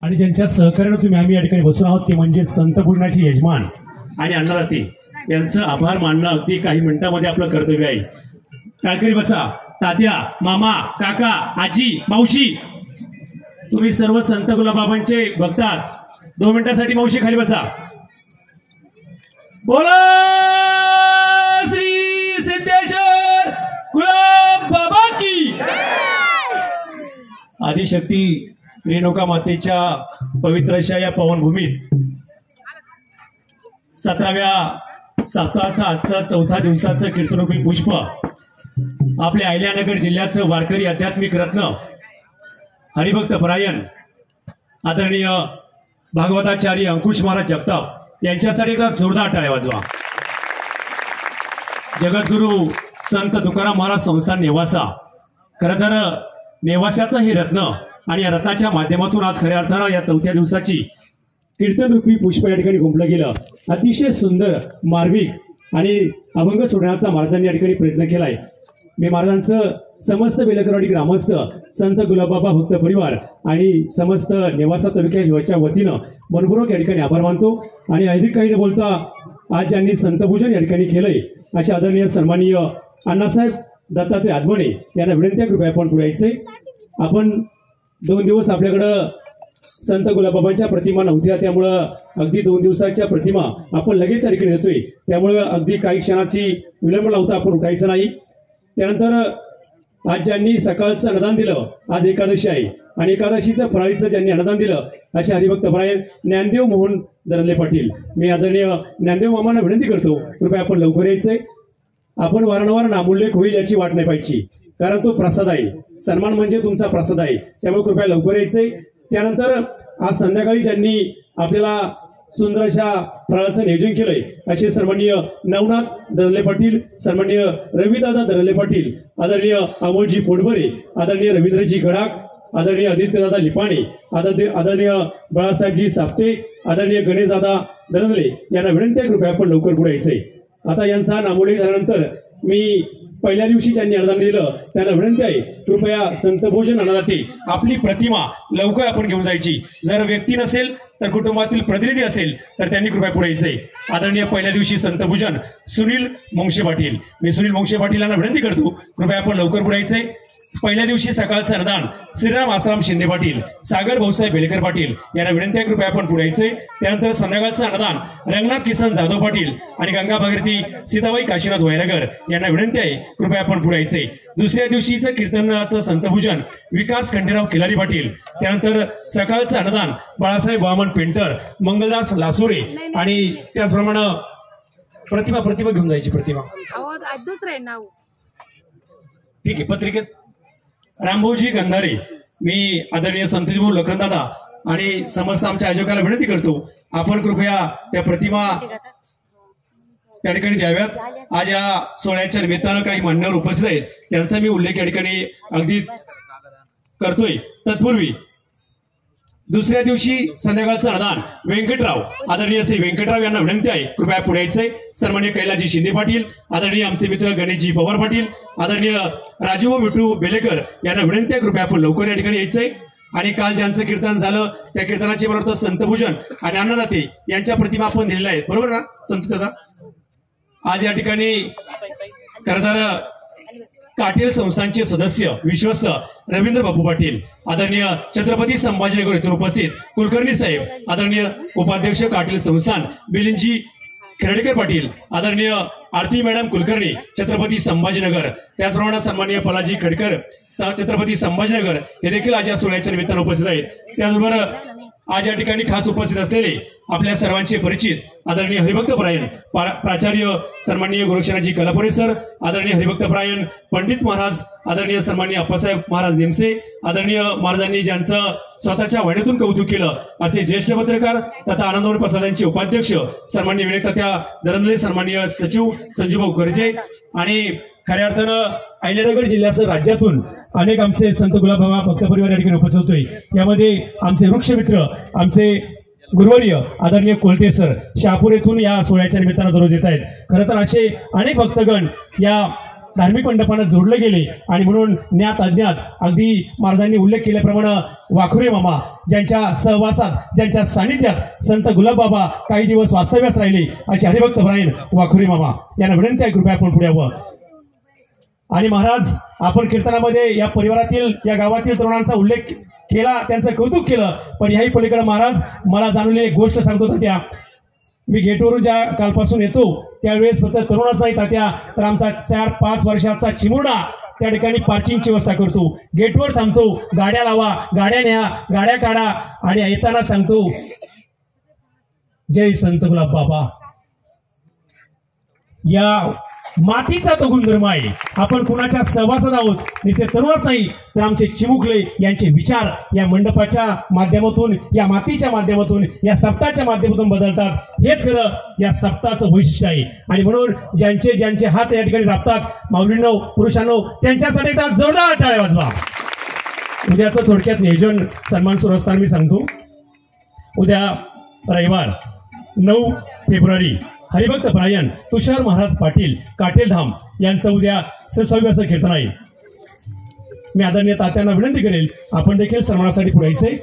आणि ज्यांच्या सहकार्याने तुम्ही आम्ही या ठिकाणी बसून आहोत ते म्हणजे संतपूर्णाचे यजमान आणि अन्नदाते यांचं आभार मानणं अगदी काही मिनिटांमध्ये आपलं कर्तव्य आहे। टाळकरी बसा, तात्या, मामा, काका, आजी, मावशी, तुम्ही सर्व संत गुलाबाबांचे भक्त आहात। 2 मिनिटांसाठी मावशी खाली बसा। बोला श्री सिद्धेश्वर गुलाब बाबा की। आदिशक्ती रेणुका मातेच्या पवित्र अशा या पावनभूमीत 17व्या सप्ताहाचा आजचा 4था दिवसाचं कीर्तनरूपी पुष्प आपल्या अहिल्यानगर जिल्ह्याचं वारकरी आध्यात्मिक रत्न हरिभक्त परायण आदरणीय भागवताचार्य अंकुश महाराज जगताप यांच्यासाठी एक जोरदार टाळ्या वाजवा। जगद्गुरु संत तुकाराम महाराज संस्थान नेवासा, खरं तर नेवासाचं हे रत्न आणि या रत्नाच्या माध्यमातून आज खऱ्या अर्थानं या 4थ्या दिवसाची कीर्तनरूपी पुष्प या ठिकाणी गुंफलं गेलं। अतिशय सुंदर मार्मिक आणि अभंग सोडण्याचा महाराजांनी या ठिकाणी प्रयत्न केलाय। मी महाराजांचं समस्त बेलकरवाडी ग्रामस्थ संत गुलाबबाबा भक्त परिवार आणि समस्त नेवासा तालुक्याच्या वतीनं मनपूर्वक या ठिकाणी आभार मानतो। आणि अधिक काही न बोलता आज ज्यांनी संतपूजन या ठिकाणी केलंय अशा आदरणीय सन्माननीय अण्णासाहेब दत्तात्रय आदमणे यांना विनंती कृपया आपण पुढे यायचंय। आपण 2 दिवस आपल्याकडं संत गुलाबबाबांच्या प्रतिमा नव्हत्या, त्यामुळं अगदी 2 दिवसाच्या प्रतिमा आपण लगेच या ठिकाणी देतोय, त्यामुळं अगदी काही क्षणाची विलंब लावता आपण उठायचं नाही। त्यानंतर आज ज्यांनी सकाळचं अन्नदान दिलं, आज एकादशी आहे आणि एकादशीचं फराळीचं ज्यांनी अन्नदान दिलं असे हरिभक्त परायण ज्ञानदेव मोहन दरले पाटील, मी आदरणीय ज्ञानदेव मामांना विनंती करतो कृपया आपण लवकर यायचंय। आपण वारंवार नामोल्लेख होईल याची वाट नाही पाहिजे, कारण तो प्रसाद आहे, सन्मान म्हणजे तुमचा प्रसाद आहे, त्यामुळे कृपया लवकर यायचंय। त्यानंतर आज संध्याकाळी ज्यांनी आपल्याला सुंदर अशा फराळाचं नियोजन केलंय असे सन्माननीय नवनाथ दरले पाटील, सन्माननीय रविदादा दरले पाटील, आदरणीय अमोलजी पोटभरे, आदरणीय रवींद्रजी गडाख, आदरणीय आदित्यदादा लिपाणे, आदरणीय बाळासाहेबजी साप्ते, आदरणीय गणेशदादा दरंदले यांना विनंती आहे कृपया आपण लवकर पुढे यायचंय। आता यांचा नामोल्लेख झाल्यानंतर मी पहिल्या दिवशी ज्यांनी अन्नदान दिलं त्यांना विनंती आहे कृपया संतभोजन अन्नदाते आपली प्रतिमा लवकर आपण घेऊन जायची। जर व्यक्ती नसेल तर कुटुंबातील प्रतिनिधी असेल तर त्यांनी कृपया पुढे यायचंय। आदरणीय पहिल्या दिवशी संतभोजन सुनील मोंक्षे पाटील, मी सुनील मोंक्षे पाटील यांना विनंती करतो कृपया आपण लवकर पुढे यायचंय। पहिल्या दिवशी सकाळचं अन्नदान श्रीराम आसाराम शिंदे पाटील, सागर भाऊसाहेब बेलेकर पाटील यांना विनंती आहे कृपया आपण पुढे यायचंय। त्यानंतर संध्याकाळचं अन्नदान रंगनाथ किसन जाधव पाटील आणि गंगा भागीरथी सीताबाई काशीनाथ वैरागर यांना विनंती आहे कृपया आपण पुढे यायचंय। दुसऱ्या दिवशीचं कीर्तनाचं संतपूजन विकास खंडेराव खिलारी पाटील, त्यानंतर सकाळचं अन्नदान बाळासाहेब वामन पेंटर, मंगलदास लासोरे आणि त्याचप्रमाणे प्रतिमा घेऊन जायची। प्रतिमा दुसरे नाव ठीक आहे, पत्रिकेत रामभाऊजी गंधारे, मी आदरणीय संतोषभाऊ लखनदादा आणि समस्त आमच्या आयोजकाला विनंती करतो आपण कृपया त्या प्रतिमा त्या ठिकाणी द्याव्यात। आज या सोहळ्याच्या निमित्तानं काही मान्यवर उपस्थित आहेत, त्यांचा मी उल्लेख या ठिकाणी अगदी करतोय। तत्पूर्वी दुसऱ्या दिवशी संध्याकाळचं अन्नदान व्यंकटराव, आदरणीय श्री व्यंकटराव यांना विनंती आहे कृपया पुढे यायचंय। सन्माननीय कैलाजी शिंदे पाटील, आदरणीय आमचे मित्र गणेशजी पवार पाटील, आदरणीय राजू विठू बेलेकर यांना विनंती आहे कृपया आपण लवकर या ठिकाणी यायचंय। आणि काल ज्यांचं कीर्तन झालं त्या कीर्तनाचे बरोबर संतपूजन आणि अन्नदाते यांच्या प्रतिमा आपण दिलेल्या आहेत, बरोबर ना संत दादा? आज या ठिकाणी खरंतर काटेल संस्थानचे सदस्य विश्वस्त रवींद्र बापू पाटील, आदरणीय छत्रपती संभाजीनगर येथून उपस्थित कुलकर्णी साहेब, आदरणीय उपाध्यक्ष काटेल संस्थान बिलिंजी खेरडेकर पाटील, आदरणीय आरती मॅडम कुलकर्णी छत्रपती संभाजीनगर, त्याचप्रमाणे सन्माननीय पलाजी खडकर छत्रपती संभाजीनगर हे देखील आज या सोहळ्याच्या निमित्तानं उपस्थित आहेत। त्याचबरोबर आज या ठिकाणी खास उपस्थित असलेले आपल्या सर्वांचे परिचित आदरणीय हरिभक्त परायण प्राचार्य सन्माननीय गोरक्षनाथजी कलापुरे सर, आदरणीय हरिभक्त परायण पंडित महाराज, आदरणीय सन्माननीय अप्पासाहेब महाराज नेमसे, आदरणीय महाराजांनी ज्यांचं स्वतःच्या वाण्यातून कौतुक केलं असे ज्येष्ठ पत्रकार तथा आनंदवन प्रसादांचे उपाध्यक्ष सन्माननीय विनायक तात्या दरंदले, सन्माननीय सचिव संजूभाऊ गर्जे आणि खऱ्या अर्थानं अहिल्यानगर जिल्ह्यासह राज्यातून अनेक आमचे संत गुलाबबाबा भक्त परिवार या ठिकाणी उपस्थित होतोय। यामध्ये आमचे वृक्षमित्र, आमचे गुरुवर्य आदरणीय कोलते सर शहापूर येथून या सोहळ्याच्या निमित्तानं दररोज येत आहेत। खरं तर असे अनेक भक्तगण या धार्मिक मंडपानं जोडले गेले आणि म्हणून ज्ञात अज्ञात अगदी महाराजांनी उल्लेख केल्याप्रमाणे वाखुरे मामा ज्यांच्या सहवासात ज्यांच्या सानिध्यात संत गुलाबबाबा काही दिवस वास्तव्यास राहिले असे हरिभक्त परायण वाखुरे मामा यांना विनंती आहे कृपया आपण पुढे यावं. आणि महाराज आपण कीर्तनामध्ये या परिवारातील या गावातील तरुणांचा उल्लेख केला, त्यांचं कौतुक केलं, पण याही पलीकडे महाराज मला जाणवलेली एक गोष्ट सांगतो तात्या. मी गेटवरून ज्या कालपासून येतो त्यावेळेस फक्त तरुणच नाही तात्या, तर आमचा 4-5 वर्षाचा चिमुरडा त्या ठिकाणी पार्किंगची व्यवस्था करतो, गेटवर थांबतो, गाड्या लावा, गाड्या न्या, गाड्या काढा आणि येताना सांगतो जय संत गुलाब बाबा. या मातीचा तो गुणधर्म आहे. आपण कुणाच्या सहवासात आहोत, नुसते तरुणच नाही तर आमचे चिमुकले यांचे विचार या मंडपाच्या माध्यमातून, या मातीच्या माध्यमातून, या सप्ताहाच्या माध्यमातून बदलतात. हेच खरं या सप्ताहाचं वैशिष्ट्य आहे. आणि म्हणून ज्यांचे ज्यांचे हात या ठिकाणी राबतात माऊलींनो, पुरुषांनो, त्यांच्यासाठी एकदा जोरदार टाळ्या वाजवा. उद्याचं थोडक्यात नियोजन सन्मान सुरू असताना मी सांगतो. उद्या रविवार 9 फेब्रुवारी हरिभक्त परायण तुषार महाराज पाटील काटेलधाम यांचं उद्या 6व्या कीर्तन आहे. मी आदरणीय तात्यांना विनंती करेल आपण देखील सन्मानासाठी पुढे यायचंय.